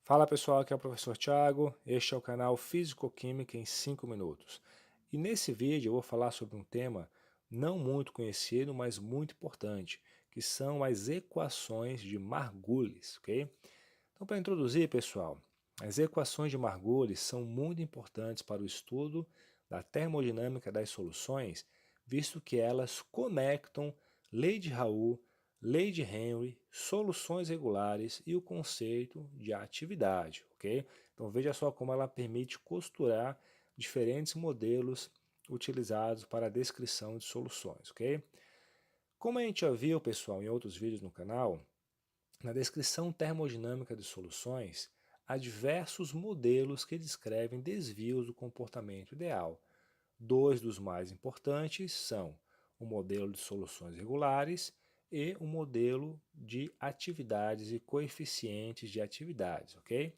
Fala pessoal, aqui é o professor Thiago, este é o canal Físico-Química em 5 minutos. E nesse vídeo eu vou falar sobre um tema não muito conhecido, mas muito importante, que são as equações de Margulis, ok? Então para introduzir pessoal, as equações de Margulis são muito importantes para o estudo da termodinâmica das soluções, visto que elas conectam lei de Raoult, lei de Henry, soluções regulares e o conceito de atividade, ok? Então veja só como ela permite costurar diferentes modelos utilizados para a descrição de soluções, ok? Como a gente já viu, pessoal, em outros vídeos no canal, na descrição termodinâmica de soluções, há diversos modelos que descrevem desvios do comportamento ideal. Dois dos mais importantes são o modelo de soluções regulares e o modelo de atividades e coeficientes de atividades, ok?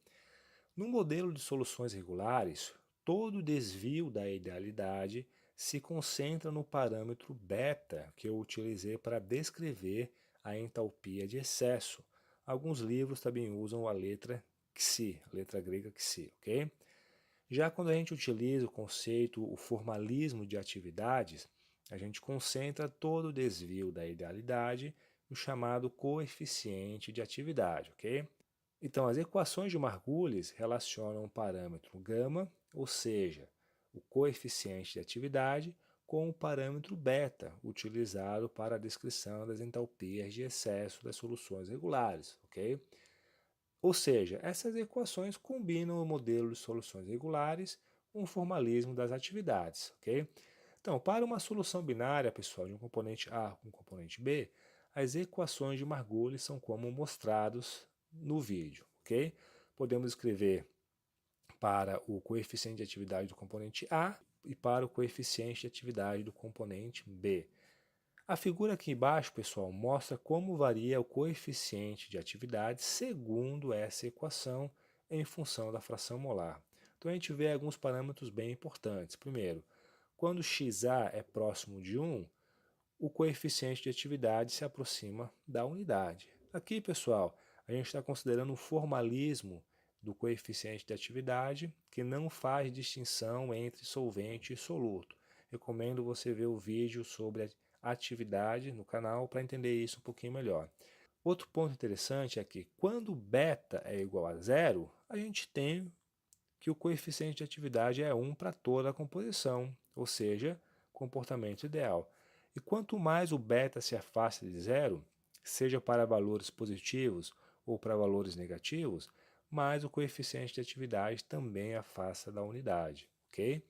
No modelo de soluções regulares, todo desvio da idealidade se concentra no parâmetro beta que eu utilizei para descrever a entalpia de excesso. Alguns livros também usam a letra xi, a letra grega xi, ok? Já quando a gente utiliza o conceito, o formalismo de atividades, a gente concentra todo o desvio da idealidade no chamado coeficiente de atividade, ok? Então, as equações de Margulis relacionam o parâmetro gama, ou seja, o coeficiente de atividade, com o parâmetro beta, utilizado para a descrição das entalpias de excesso das soluções regulares, ok? Ou seja, essas equações combinam o modelo de soluções regulares com o formalismo das atividades, ok? Então, para uma solução binária, pessoal, de um componente A com um componente B, as equações de Margulis são como mostrados no vídeo, ok? Podemos escrever para o coeficiente de atividade do componente A e para o coeficiente de atividade do componente B. A figura aqui embaixo, pessoal, mostra como varia o coeficiente de atividade segundo essa equação em função da fração molar. Então a gente vê alguns parâmetros bem importantes. Primeiro, quando xa é próximo de 1, o coeficiente de atividade se aproxima da unidade. Aqui, pessoal, a gente está considerando o formalismo do coeficiente de atividade, que não faz distinção entre solvente e soluto. Recomendo você ver o vídeo sobre a atividade no canal para entender isso um pouquinho melhor. Outro ponto interessante é que quando beta é igual a zero, a gente tem que o coeficiente de atividade é 1 para toda a composição, ou seja, comportamento ideal. E quanto mais o beta se afasta de zero, seja para valores positivos ou para valores negativos, mais o coeficiente de atividade também afasta da unidade, ok?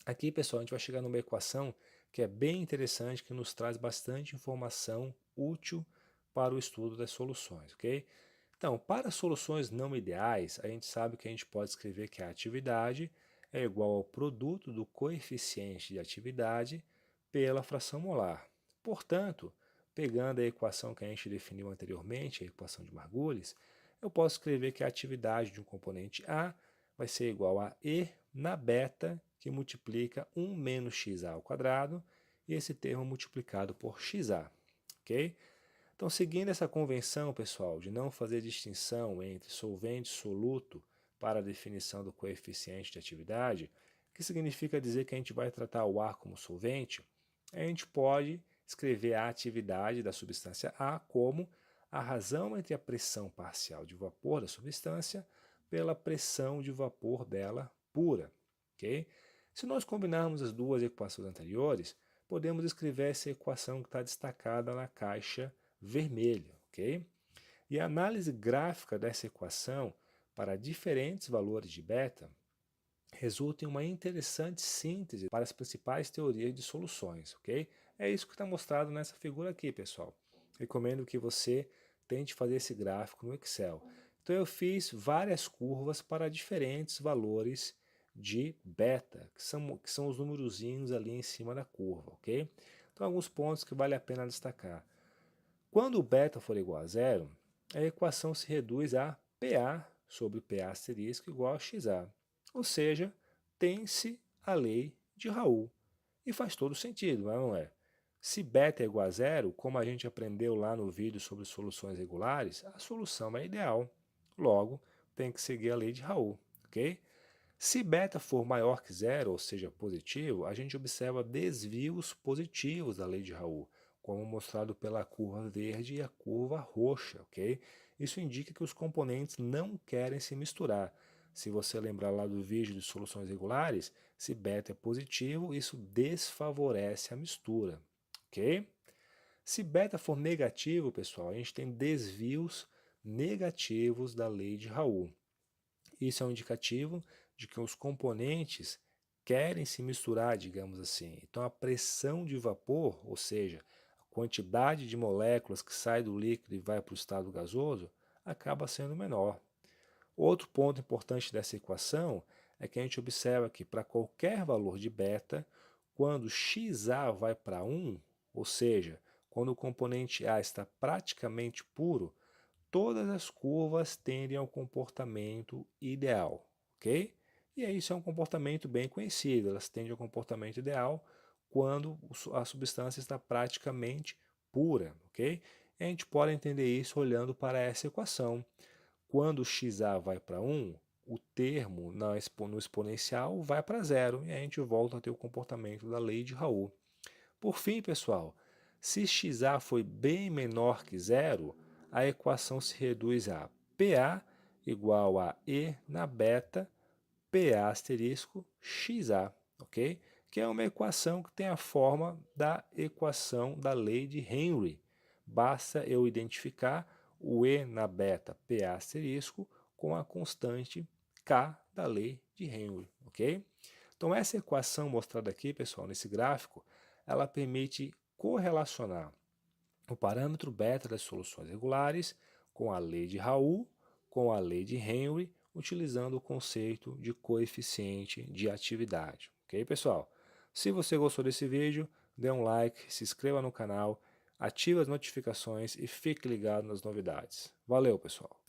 Aqui, pessoal, a gente vai chegar numa equação que é bem interessante, que nos traz bastante informação útil para o estudo das soluções, ok? Então, para soluções não ideais, a gente sabe que a gente pode escrever que a atividade é igual ao produto do coeficiente de atividade pela fração molar. Portanto, pegando a equação que a gente definiu anteriormente, a equação de Margulis, eu posso escrever que a atividade de um componente A vai ser igual a E na beta, que multiplica 1 menos xa ao quadrado, e esse termo multiplicado por xa, ok? Então, seguindo essa convenção, pessoal, de não fazer distinção entre solvente e soluto para a definição do coeficiente de atividade, que significa dizer que a gente vai tratar o ar como solvente, a gente pode escrever a atividade da substância A como a razão entre a pressão parcial de vapor da substância pela pressão de vapor dela pura, ok? Se nós combinarmos as duas equações anteriores, podemos escrever essa equação que está destacada na caixa vermelha, ok? E a análise gráfica dessa equação para diferentes valores de beta resulta em uma interessante síntese para as principais teorias de soluções, ok? É isso que está mostrado nessa figura aqui, pessoal. Recomendo que você tente fazer esse gráfico no Excel. Então eu fiz várias curvas para diferentes valores de beta, que são os numerozinhos ali em cima da curva, ok? Então alguns pontos que vale a pena destacar. Quando o beta for igual a zero, a equação se reduz a PA sobre PA asterisco igual a XA. Ou seja, tem-se a lei de Raoult. E faz todo sentido, não é? Se beta é igual a zero, como a gente aprendeu lá no vídeo sobre soluções regulares, a solução é ideal. Logo, tem que seguir a lei de Raul, ok? Se beta for maior que zero, ou seja, positivo, a gente observa desvios positivos da lei de Raul, como mostrado pela curva verde e a curva roxa, ok? Isso indica que os componentes não querem se misturar. Se você lembrar lá do vídeo de soluções regulares, se beta é positivo, isso desfavorece a mistura, ok? Se beta for negativo, pessoal, a gente tem desvios negativos da lei de Raul. Isso é um indicativo de que os componentes querem se misturar, digamos assim. Então, a pressão de vapor, ou seja, a quantidade de moléculas que sai do líquido e vai para o estado gasoso, acaba sendo menor. Outro ponto importante dessa equação é que a gente observa que para qualquer valor de beta, quando XA vai para 1, ou seja, quando o componente A está praticamente puro, todas as curvas tendem ao comportamento ideal, ok? E aí isso é um comportamento bem conhecido, elas tendem ao comportamento ideal quando a substância está praticamente pura, ok? E a gente pode entender isso olhando para essa equação. Quando XA vai para 1, o termo no exponencial vai para zero e a gente volta a ter o comportamento da lei de Raul. Por fim, pessoal, se XA foi bem menor que zero, a equação se reduz a PA igual a E na beta PA asterisco XA, ok? Que é uma equação que tem a forma da equação da lei de Henry. Basta eu identificar o E na beta PA asterisco com a constante K da lei de Henry, ok? Então essa equação mostrada aqui, pessoal, nesse gráfico, ela permite correlacionar o parâmetro beta das soluções regulares com a lei de Raul, com a lei de Henry, utilizando o conceito de coeficiente de atividade. Ok, pessoal? Se você gostou desse vídeo, dê um like, se inscreva no canal, ative as notificações e fique ligado nas novidades. Valeu, pessoal!